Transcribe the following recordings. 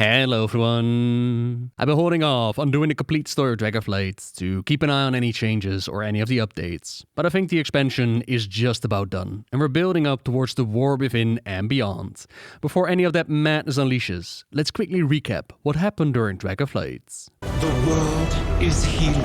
Hello everyone! I've been holding off on doing the complete story of Dragonflight to keep an eye on any changes or any of the updates, but I think the expansion is just about done, and we're building up towards the war within and beyond. Before any of that madness unleashes, let's quickly recap what happened during Dragonflight. The world is healing.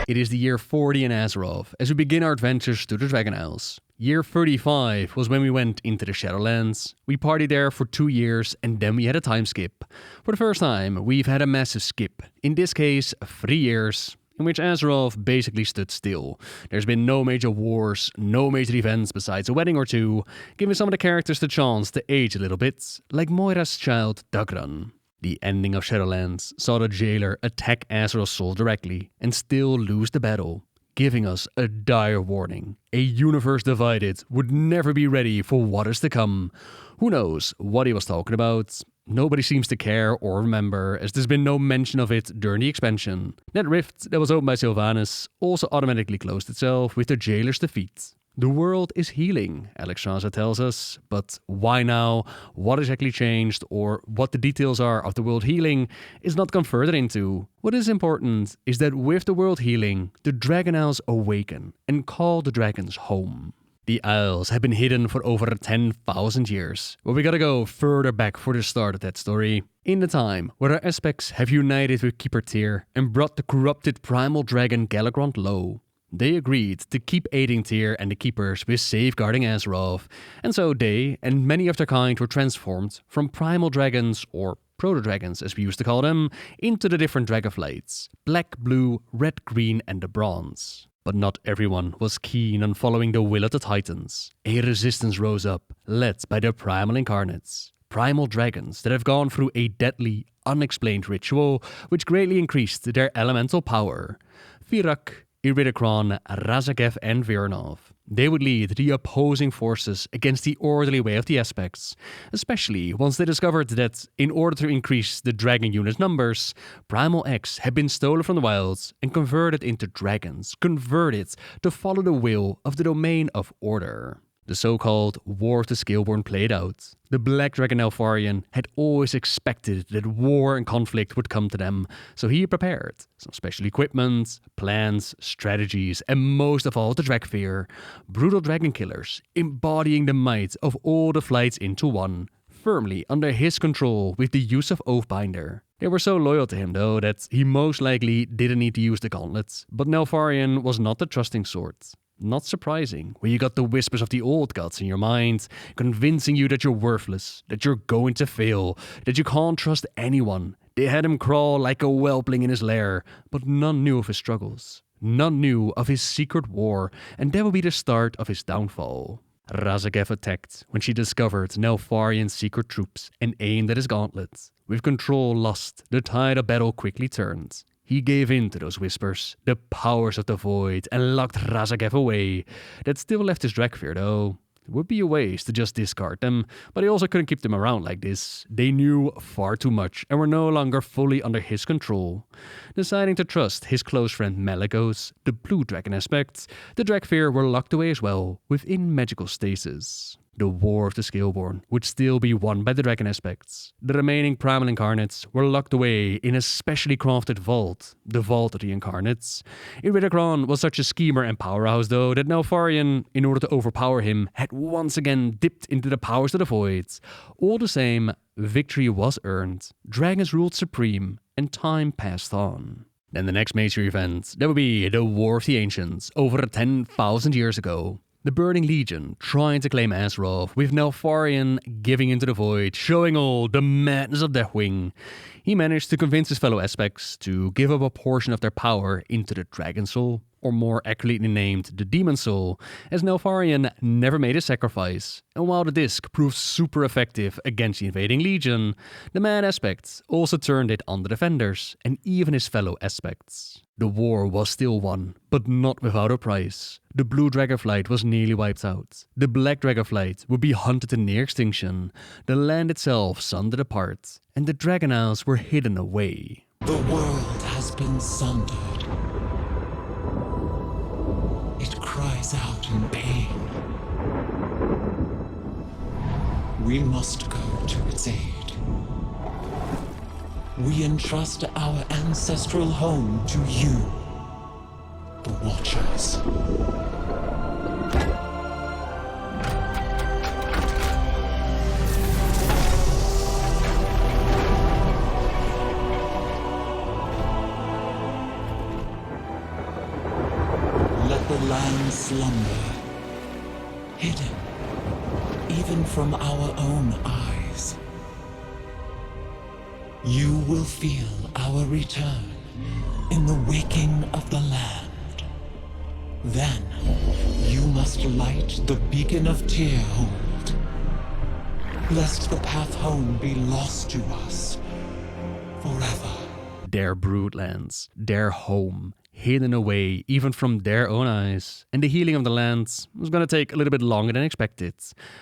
It is the year 40 in Azeroth as we begin our adventures to the Dragon Isles. Year 35 was when we went into the Shadowlands. We partied there for 2 years and then we had a time skip. For the first time, we've had a massive skip. In this case, 3 years, in which Azeroth basically stood still. There's been no major wars, no major events besides a wedding or two, giving some of the characters the chance to age a little bit, like Moira's child Gul'dan. The ending of Shadowlands saw the jailer attack Azeroth's soul directly and still lose the battle, giving us a dire warning. A universe divided would never be ready for what is to come. Who knows what he was talking about? Nobody seems to care or remember, as there's been no mention of it during the expansion. That rift that was opened by Sylvanas also automatically closed itself with the jailer's defeat. The world is healing, Alexstrasza tells us, but why now, what exactly changed, or what the details are of the world healing is not gone further into. What is important is that with the world healing, the Dragon Isles awaken and call the dragons home. The Isles have been hidden for over 10,000 years, but we gotta go further back for the start of that story. In the time where our aspects have united with Keeper Tyr and brought the corrupted primal dragon Galagrond low. They agreed to keep aiding Tyr and the Keepers with safeguarding Azeroth, and so they and many of their kind were transformed from primal dragons, or proto-dragons as we used to call them, into the different Dragonflights: black, blue, red, green and the bronze. But not everyone was keen on following the will of the Titans. A resistance rose up, led by the primal incarnates. Primal dragons that have gone through a deadly, unexplained ritual which greatly increased their elemental power. Virak, Iridikron, Razageth and Virnov. They would lead the opposing forces against the orderly way of the aspects, especially once they discovered that, in order to increase the dragon unit numbers, Primal X had been stolen from the wilds and converted into dragons, converted to follow the will of the domain of order. The so-called War of the Scaleborn played out. The Black Dragon Neltharion had always expected that war and conflict would come to them, so he prepared some special equipment, plans, strategies, and most of all the Dragfear, brutal dragon killers, embodying the might of all the flights into one, firmly under his control with the use of Oathbinder. They were so loyal to him though that he most likely didn't need to use the gauntlets, but Neltharion was not the trusting sort. Not surprising, when you got the whispers of the old gods in your mind, convincing you that you're worthless, that you're going to fail, that you can't trust anyone. They had him crawl like a whelpling in his lair, but none knew of his struggles. None knew of his secret war, and that would be the start of his downfall. Razageth attacked when she discovered Neltharion's secret troops and aimed at his gauntlet. With control lost, the tide of battle quickly turned. He gave in to those whispers, the powers of the void, and locked Razageth away. That still left his Dragfear though. There would be a ways to just discard them, but he also couldn't keep them around like this. They knew far too much and were no longer fully under his control. Deciding to trust his close friend Malygos, the blue dragon aspect, the Dragfear were locked away as well, within magical stasis. The War of the Scaleborn would still be won by the dragon aspects. The remaining primal incarnates were locked away in a specially crafted vault, the Vault of the Incarnates. Iridikron was such a schemer and powerhouse though that Neltharion, in order to overpower him, had once again dipped into the powers of the void. All the same, victory was earned, dragons ruled supreme, and time passed on. Then the next major event, that would be the War of the Ancients, over 10,000 years ago. The Burning Legion trying to claim Azeroth, with Neltharion giving into the void, showing all the madness of Deathwing. He managed to convince his fellow aspects to give up a portion of their power into the Dragon Soul, or more accurately named the Demon Soul, as Neltharion never made a sacrifice. And while the disc proved super effective against the invading Legion, the mad aspects also turned it on the defenders, and even his fellow aspects. The war was still won, but not without a price. The blue Dragonflight was nearly wiped out. The black Dragonflight would be hunted to near extinction. The land itself sundered apart, and the Dragon Isles were hidden away. The world has been sundered. It cries out in pain. We must go to its aid. we entrust our ancestral home to you, the Watchers. Let the land slumber, hidden even from our own eyes. You will feel our return in the waking of the land. Then, you must light the beacon of Tearhold, lest the path home be lost to us forever. Their broodlands, their home, hidden away even from their own eyes. And the healing of the lands was gonna take a little bit longer than expected.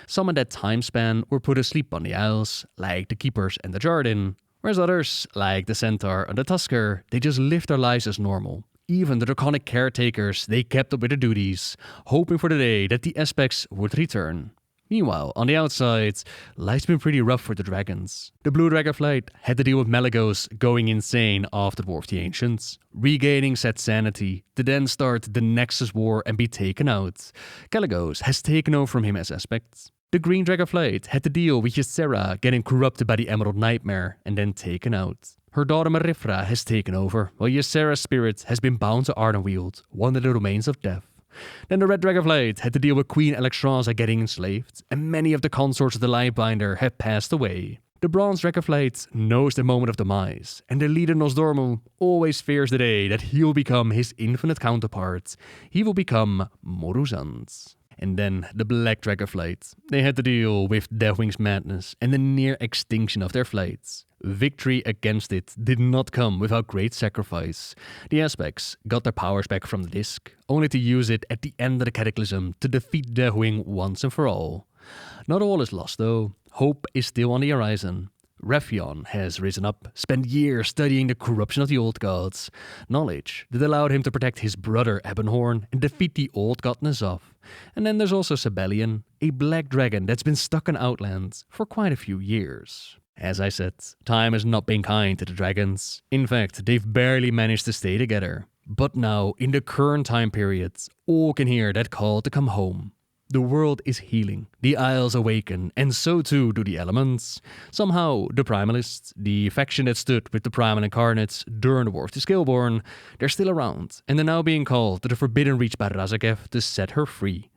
Some in that time span were put asleep on the Isles, like the Keepers and the Jardin, whereas others, like the Centaur and the Tusker, they just lived their lives as normal. Even the draconic caretakers, they kept up with their duties, hoping for the day that the aspects would return. Meanwhile, on the outside, life's been pretty rough for the dragons. The Blue Dragonflight had to deal with Malygos going insane after the War of the Ancients, regaining said sanity to then start the Nexus War and be taken out. Kalecgos has taken over from him as aspects. The Green Dragonflight had to deal with Ysera getting corrupted by the Emerald Nightmare and then taken out. Her daughter Marifra has taken over, while Ysera's spirit has been bound to Ardenweald, one of the domains of death. Then the Red Dragonflight had to deal with Queen Alexstrasza getting enslaved, and many of the consorts of the Lightbinder had passed away. The Bronze Dragonflight knows the moment of demise, and their leader Nosdormu always fears the day that he will become his infinite counterpart. He will become Moruzand. And then the Black Dragonflight. They had to deal with Deathwing's madness and the near extinction of their flights. Victory against it did not come without great sacrifice. The aspects got their powers back from the disc, only to use it at the end of the Cataclysm to defeat Deathwing once and for all. Not all is lost though. Hope is still on the horizon. Rephion has risen up, spent years studying the corruption of the old gods, knowledge that allowed him to protect his brother Ebonhorn and defeat the old god N'Zoth. And then there's also Sibelian, a black dragon that's been stuck in Outland for quite a few years. As I said, time has not been kind to the dragons. In fact, they've barely managed to stay together. But now, in the current time period, all can hear that call to come home. The world is healing, the Isles awaken, and so too do the elements. Somehow, the Primalists, the faction that stood with the Primal Incarnates during the War of the Scaleborn, they're still around, and they're now being called to the Forbidden Reach by Raszageth to set her free.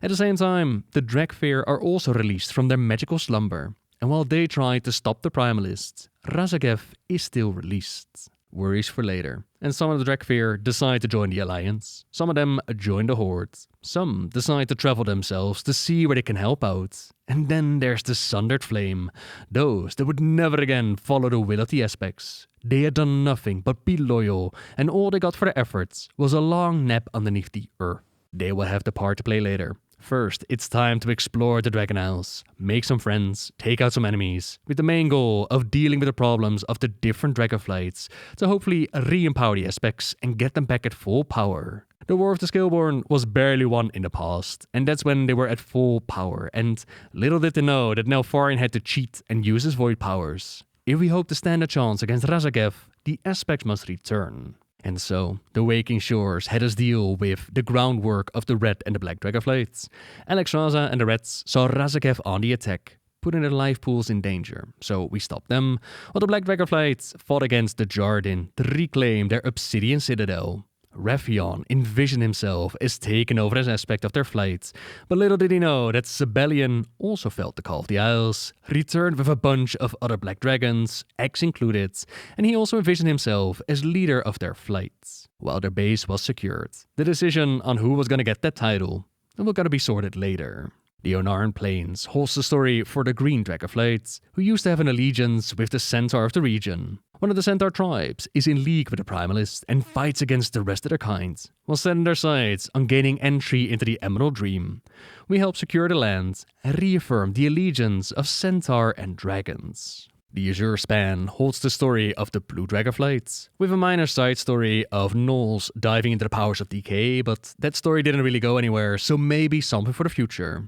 At the same time, the Dragfear are also released from their magical slumber, and while they try to stop the Primalists, Raszageth is still released. Worries for later. And some of the Dragfear decide to join the Alliance. Some of them join the Horde. Some decide to travel themselves to see where they can help out. And then there's the Sundered Flame. Those that would never again follow the will of the aspects. They had done nothing but be loyal, and all they got for their efforts was a long nap underneath the earth. They will have the part to play later. First, it's time to explore the Dragon Isles, make some friends, take out some enemies, with the main goal of dealing with the problems of the different Dragonflights to hopefully re-empower the aspects and get them back at full power. The War of the Scaleborn was barely won in the past, and that's when they were at full power, and little did they know that Neltharion had to cheat and use his void powers. If we hope to stand a chance against Raszageth, the aspects must return. And so, the Waking Shores had us deal with the groundwork of the Red and the Black Dragonflights. Alexstrasza and the Reds saw Raszageth on the attack, putting their life pools in danger, so we stopped them, while the Black Dragonflights fought against the Jardin to reclaim their Obsidian Citadel. Rephion envisioned himself as taking over as aspect of their flight, but little did he know that Sibelian also felt the call of the Isles, returned with a bunch of other black dragons, X included, and he also envisioned himself as leader of their flight. While their base was secured, the decision on who was gonna get that title was gonna be sorted later. The Onaran Plains holds the story for the Green Dragonflight, who used to have an allegiance with the Centaur of the region. One of the Centaur tribes is in league with the Primalists and fights against the rest of their kind, while setting their sights on gaining entry into the Emerald Dream. We help secure the land and reaffirm the allegiance of Centaur and dragons. The Azure Span holds the story of the Blue Dragonflight, with a minor side story of gnolls diving into the powers of decay, but that story didn't really go anywhere, so maybe something for the future.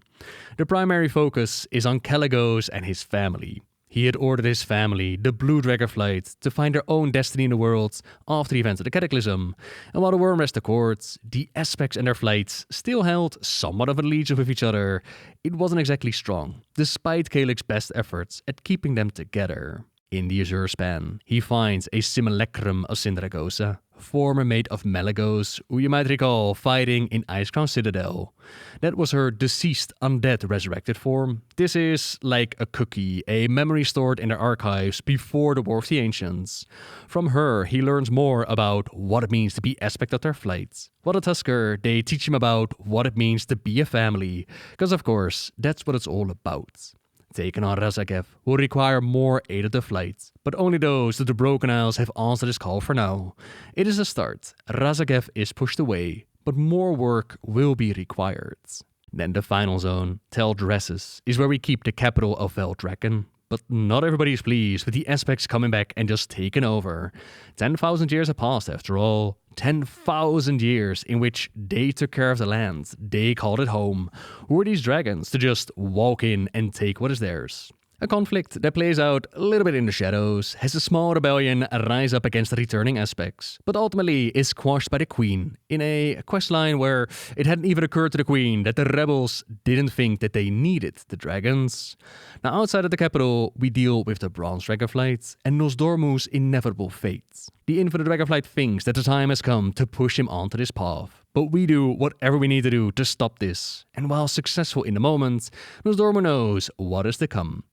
The primary focus is on Kalecgos and his family. He had ordered his family, the Blue Dragonflight, to find their own destiny in the world after the events of the Cataclysm, and while the Wormrest Accord, the Aspects and their flights still held somewhat of an allegiance with each other, it wasn't exactly strong, despite Caelic's best efforts at keeping them together. In the Azure Span, he finds a simulacrum of Sindragosa, former mate of Malygos, who you might recall fighting in Icecrown Citadel. That was her deceased undead resurrected form. This is like a cookie, a memory stored in their archives before the War of the Ancients. From her, he learns more about what it means to be aspect of their flight. While a Tusker, they teach him about what it means to be a family, because of course, that's what it's all about. Taking on Raszageth will require more aid of the flight, but only those that the Broken Isles have answered his call for now. It is a start. Raszageth is pushed away, but more work will be required. Then the final zone, Tel Dresses, is where we keep the capital of Veldraken. But not everybody is pleased with the aspects coming back and just taking over. 10,000 years have passed after all. 10,000 years in which they took care of the land. They called it home. Who are these dragons to just walk in and take what is theirs? A conflict that plays out a little bit in the shadows, has a small rebellion rise up against the returning aspects, but ultimately is quashed by the Queen in a questline where it hadn't even occurred to the Queen that the rebels didn't think that they needed the dragons. Now outside of the capital, we deal with the Bronze Dragonflight and Nosdormu's inevitable fate. The Infinite Dragonflight thinks that the time has come to push him onto this path, but we do whatever we need to do to stop this, and while successful in the moment, Nosdormu knows what is to come.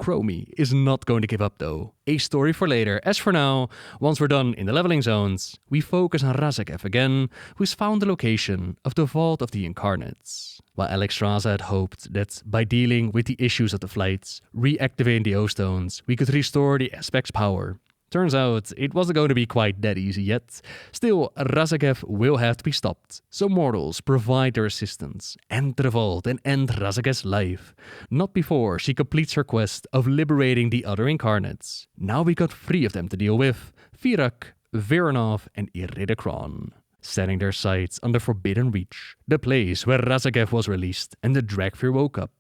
Chromie is not going to give up though. A story for later, as for now, once we're done in the leveling zones, we focus on Raszageth again, who's found the location of the Vault of the Incarnates. While Alexstrasza had hoped that by dealing with the issues of the flights, reactivating the O-Stones, we could restore the Aspect's power. Turns out, it wasn't going to be quite that easy yet. Still, Raszageth will have to be stopped, so mortals provide their assistance, enter the vault and end Raszageth's life. Not before she completes her quest of liberating the other incarnates. Now we got 3 of them to deal with: Virak, Viranov and Iridikron. Setting their sights on the Forbidden Reach, the place where Raszageth was released and the Dragfear woke up.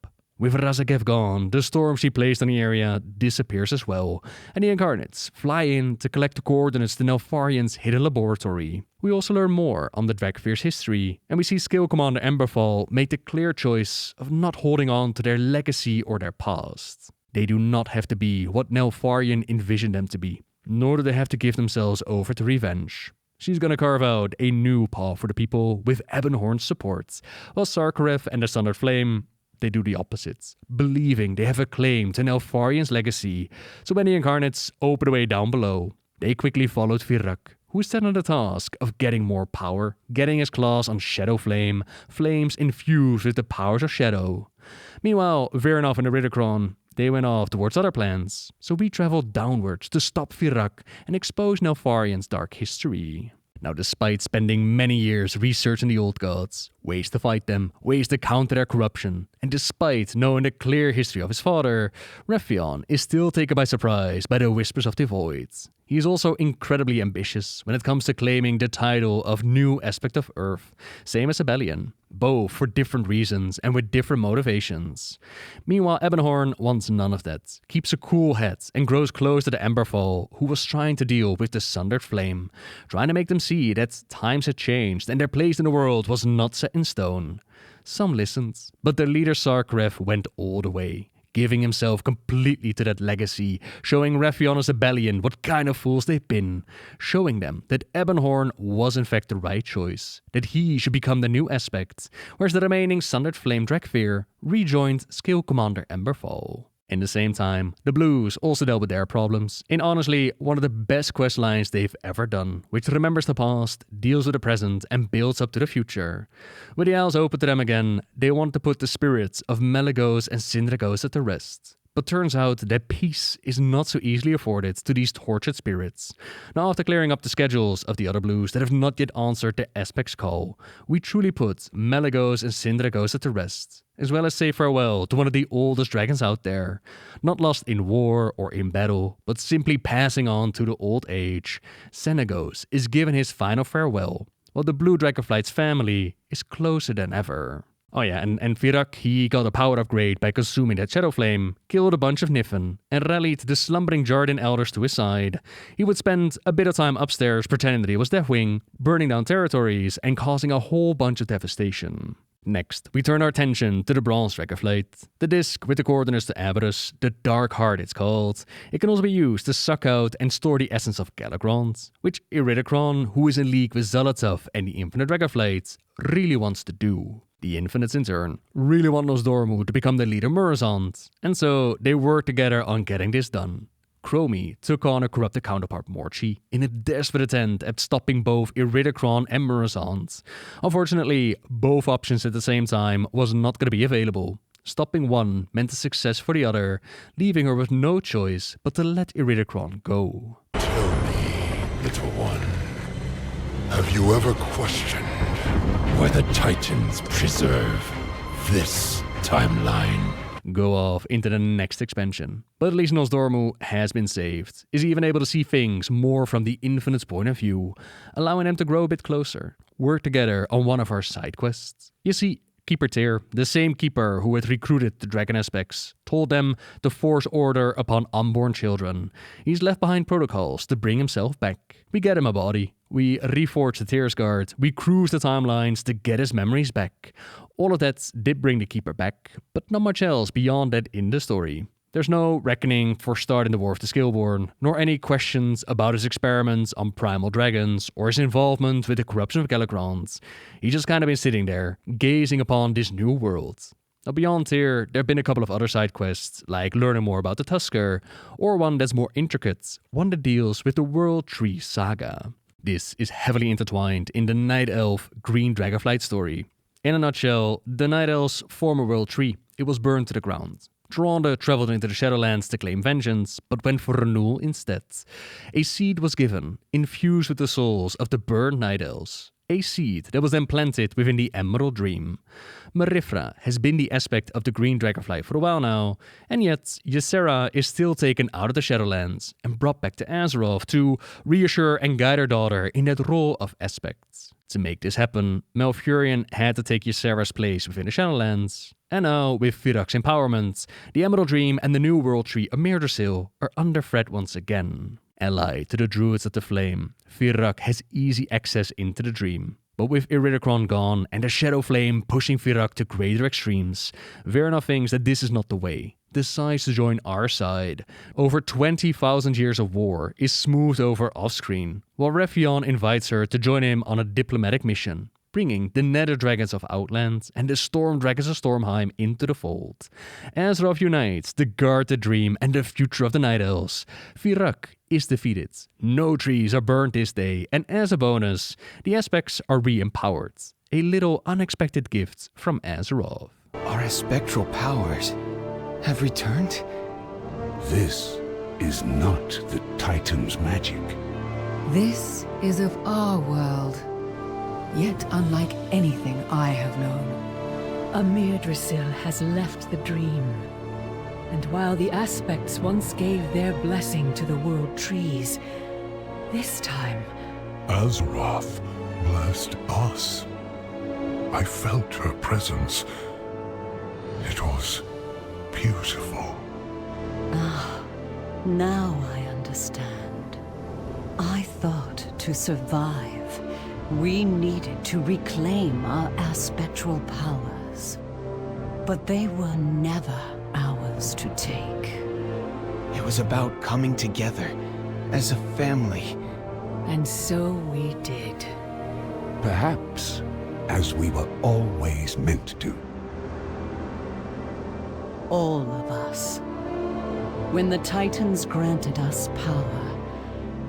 With Raszageth gone, the storm she placed on the area disappears as well, and the Incarnates fly in to collect the coordinates to Neltharion's hidden laboratory. We also learn more on the Dragfear's history, and we see Skill Commander Emberfall make the clear choice of not holding on to their legacy or their past. They do not have to be what Neltharion envisioned them to be, nor do they have to give themselves over to revenge. She's gonna carve out a new path for the people with Ebonhorn's support, while Sarkareth and the Sundered Flame, they do the opposites, believing they have a claim to Neltharion's legacy. So when the Incarnates open the way down below, they quickly followed Virak, who is set on the task of getting more power, getting his claws on Shadow Flame, flames infused with the powers of Shadow. Meanwhile, Viranov and Iridikron, they went off towards other plans, so we traveled downwards to stop Virak and expose Neltharion's dark history. Now, despite spending many years researching the old gods, ways to fight them, ways to counter their corruption, and despite knowing the clear history of his father, Rephion is still taken by surprise by the whispers of the void. He is also incredibly ambitious when it comes to claiming the title of New Aspect of Earth, same as Abelian, both for different reasons and with different motivations. Meanwhile, Ebonhorn wants none of that, keeps a cool head and grows close to the Emberfall, who was trying to deal with the Sundered Flame, trying to make them see that times had changed and their place in the world was not set in stone. Some listened, but their leader Sarkareth went all the way, giving himself completely to that legacy, showing Rephion as Abelian what kind of fools they've been, showing them that Ebonhorn was in fact the right choice, that he should become the new aspect, whereas the remaining Sundered Flame Dragfear rejoined Skill Commander Emberfall. In the same time, the Blues also dealt with their problems in honestly one of the best quest lines they've ever done, which remembers the past, deals with the present, and builds up to the future. With the Isles open to them again, they want to put the spirits of Malygos and Sindragosa to rest. But turns out that peace is not so easily afforded to these tortured spirits. Now, after clearing up the schedules of the other Blues that have not yet answered the Aspect's call, we truly put Malygos and Sindragosa to rest, as well as say farewell to one of the oldest dragons out there, not lost in war or in battle, but simply passing on to the old age. Xenagos is given his final farewell, while the Blue Dragonflight's family is closer than ever. Oh yeah, and Virak, he got a power upgrade by consuming that Shadow Flame, killed a bunch of Niffen, and rallied the slumbering Jarden elders to his side. He would spend a bit of time upstairs pretending that he was Deathwing, burning down territories and causing a whole bunch of devastation. Next, we turn our attention to the Bronze Dragonflight, the disc with the coordinates to Abydos, the Dark Heart it's called. It can also be used to suck out and store the essence of Galakrond, which Iridikron, who is in league with Zolotov and the Infinite Dragonflight, really wants to do. The Infinites, in turn, really want Nosdormu to become the leader Murozond, and so they work together on getting this done. Chromie took on a corrupted counterpart Morchi in a desperate attempt at stopping both Iridikron and Murozond. Unfortunately, both options at the same time was not going to be available. Stopping one meant a success for the other, leaving her with no choice but to let Iridikron go. Tell me, little one, have you ever questioned why the Titans preserve this timeline? Go off into the next expansion. But at least Nosdormu has been saved, is even able to see things more from the Infinites' point of view, allowing them to grow a bit closer, work together on one of our side quests. You see, Keeper Tyr, the same keeper who had recruited the Dragon Aspects, told them to force order upon unborn children. He's left behind protocols to bring himself back. We get him a body. We reforge the Tyr's Guard. We cruise the timelines to get his memories back. All of that did bring the Keeper back, but not much else beyond that in the story. There's no reckoning for starting the War of the Skillborn, nor any questions about his experiments on primal dragons or his involvement with the corruption of Galakrond. He's just kind of been sitting there, gazing upon this new world. Now beyond here, there have been a couple of other side quests, like learning more about the Tusker, or one that's more intricate, one that deals with the World Tree Saga. This is heavily intertwined in the Night Elf Green Dragonflight story. In a nutshell, the Night Elves form a world tree. It was burned to the ground. Tronde traveled into the Shadowlands to claim vengeance, but went for renewal instead. A seed was given, infused with the souls of the burned Night Elves. A seed that was then planted within the Emerald Dream. Marifra has been the aspect of the Green Dragonfly for a while now, and yet Ysera is still taken out of the Shadowlands and brought back to Azeroth to reassure and guide her daughter in that role of aspects. To make this happen, Malfurion had to take Ysera's place within the Shadowlands. And now, with Virak's empowerment, the Emerald Dream and the new World Tree of Mirdasil are under threat once again. Allied to the Druids of the Flame, Virak has easy access into the Dream. But with Iridikron gone and the Shadow Flame pushing Virak to greater extremes, Verna thinks that this is not the way. Decides to join our side. Over 20,000 years of war is smoothed over off-screen, while Rephion invites her to join him on a diplomatic mission, bringing the Nether Dragons of Outland and the Storm Dragons of Stormheim into the fold. Azeroth unites to guard the Dream and the future of the Night Elves. Virak is defeated. No trees are burned this day, and as a bonus, the aspects are re-empowered. A little unexpected gift from Azeroth. Our spectral powers have returned? This is not the Titan's magic. This is of our world, yet unlike anything I have known. Mirdasil has left the Dream, and while the aspects once gave their blessing to the world trees, this time Azeroth blessed us. I felt her presence. It was beautiful. now I understand. I thought to survive, we needed to reclaim our aspectral powers. But they were never ours to take. It was about coming together as a family. And so we did. Perhaps as we were always meant to. All of us. When the Titans granted us power,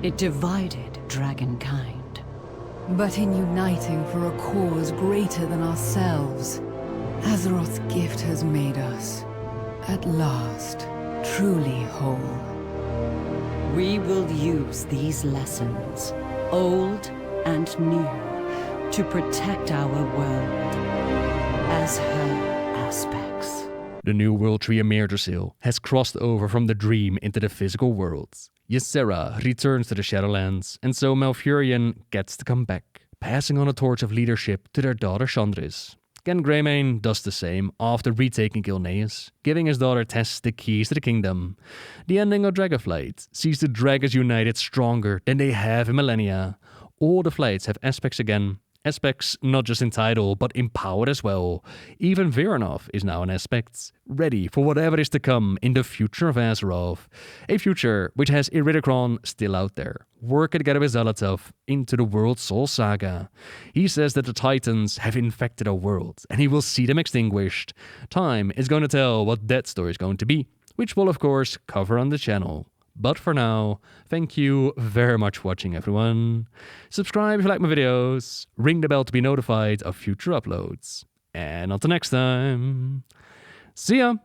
it divided dragonkind. But in uniting for a cause greater than ourselves, Azeroth's Gift has made us, at last, truly whole. We will use these lessons, old and new, to protect our world as her aspects. The new world tree of Mirdasil has crossed over from the dream into the physical world. Ysera returns to the Shadowlands, and so Malfurion gets to come back, passing on a torch of leadership to their daughter Chandris. Again, Greymane does the same after retaking Gilneas, giving his daughter Tess the keys to the kingdom. The ending of Dragonflight sees the dragons united stronger than they have in millennia. All the flights have aspects again. Aspects not just in title, but empowered as well. Even Viranov is now an aspect, ready for whatever is to come in the future of Azeroth. A future which has Iridikron still out there, working together with Zalotov into the World Soul Saga. He says that the Titans have infected our world, and he will see them extinguished. Time is going to tell what that story is going to be, which we'll of course cover on the channel. But for now, thank you very much for watching, everyone. Subscribe if you like my videos, ring the bell to be notified of future uploads. And until next time, see ya!